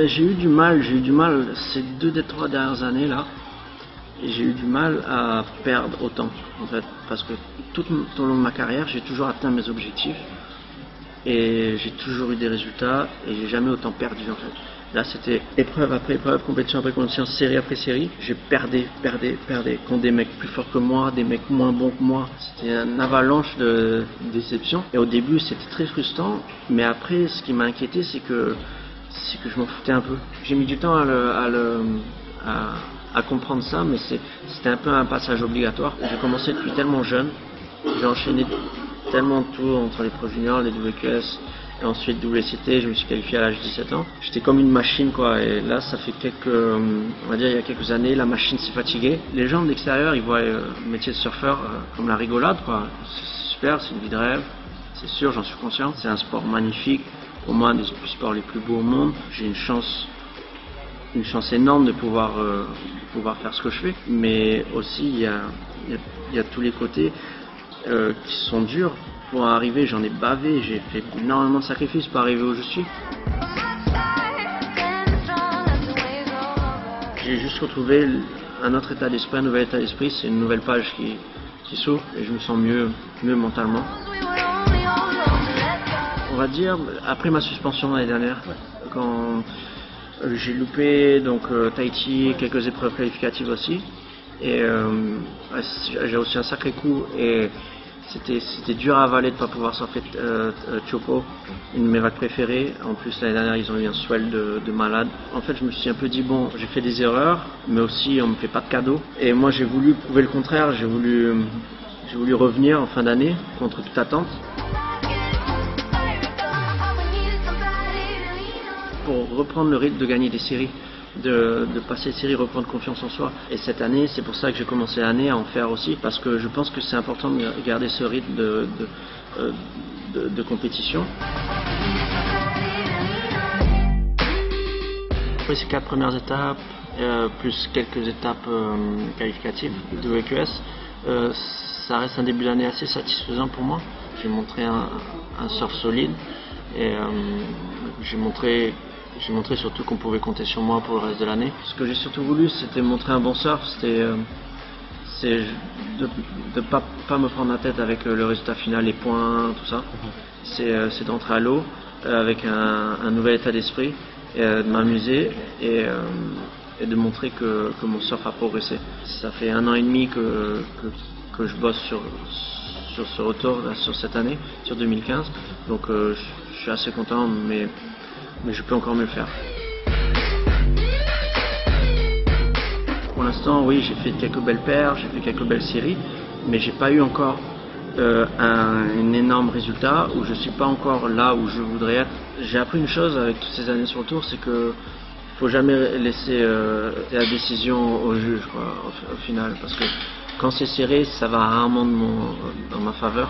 J'ai eu du mal ces 2 des 3 dernières années là. J'ai eu du mal à perdre autant, en fait, parce que tout au long de ma carrière, j'ai toujours atteint mes objectifs et j'ai toujours eu des résultats et j'ai jamais autant perdu, en fait. Là, c'était épreuve après épreuve, compétition après compétition, série après série. Je perdais contre des mecs plus forts que moi, des mecs moins bons que moi. C'était une avalanche de déceptions. Et au début, c'était très frustrant, mais après, ce qui m'a inquiété, c'est que je m'en foutais un peu. J'ai mis du temps à comprendre ça, mais c'était un peu un passage obligatoire. J'ai commencé depuis tellement jeune, j'ai enchaîné tellement de tours entre les Pro Juniors, les WQS et ensuite WCT, je me suis qualifié à l'âge de 17 ans. J'étais comme une machine quoi, et là ça fait on va dire il y a quelques années, la machine s'est fatiguée. Les gens de l'extérieur, ils voient le métier de surfeur comme la rigolade quoi. C'est super, c'est une vie de rêve, c'est sûr, j'en suis conscient. C'est un sport magnifique, pour moi un des sports les plus beaux au monde. J'ai une chance énorme de pouvoir faire ce que je fais, mais aussi il y a tous les côtés qui sont durs. Pour arriver, j'en ai bavé, j'ai fait énormément de sacrifices pour arriver où je suis. J'ai juste retrouvé un autre état d'esprit, un nouvel état d'esprit, c'est une nouvelle page qui s'ouvre et je me sens mieux mentalement. On va dire, après ma suspension l'année dernière, quand j'ai loupé donc Tahiti, quelques épreuves qualificatives aussi, et j'ai reçu un sacré coup et c'était dur à avaler de ne pas pouvoir surfer Chopo, une de mes vagues préférées. En plus l'année dernière ils ont eu un swell de malade. En fait je me suis un peu dit bon, j'ai fait des erreurs, mais aussi on me fait pas de cadeaux. Et moi j'ai voulu prouver le contraire, j'ai voulu revenir en fin d'année contre toute attente. Pour reprendre le rythme de gagner des séries, de passer les séries, reprendre confiance en soi. Et cette année, c'est pour ça que j'ai commencé l'année à en faire aussi, parce que je pense que c'est important de garder ce rythme de compétition. Après ces 4 premières étapes, plus quelques étapes qualificatives de WQS, ça reste un début d'année assez satisfaisant pour moi. J'ai montré un surf solide et j'ai montré surtout qu'on pouvait compter sur moi pour le reste de l'année. Ce que j'ai surtout voulu, c'était montrer un bon surf, c'est de pas me prendre la tête avec le résultat final, les points, tout ça. C'est d'entrer à l'eau avec un nouvel état d'esprit, de m'amuser et de montrer que mon surf a progressé. Ça fait 1 an et demi que je bosse sur ce retour, sur cette année, sur 2015. Donc je suis assez content, mais je peux encore mieux faire. Pour l'instant, oui, j'ai fait quelques belles paires, j'ai fait quelques belles séries, mais j'ai pas eu encore un énorme résultat, où je suis pas encore là où je voudrais être. J'ai appris une chose avec toutes ces années sur le tour, c'est que faut jamais laisser la décision au juge, quoi, au final, parce que quand c'est serré, ça va rarement dans ma faveur.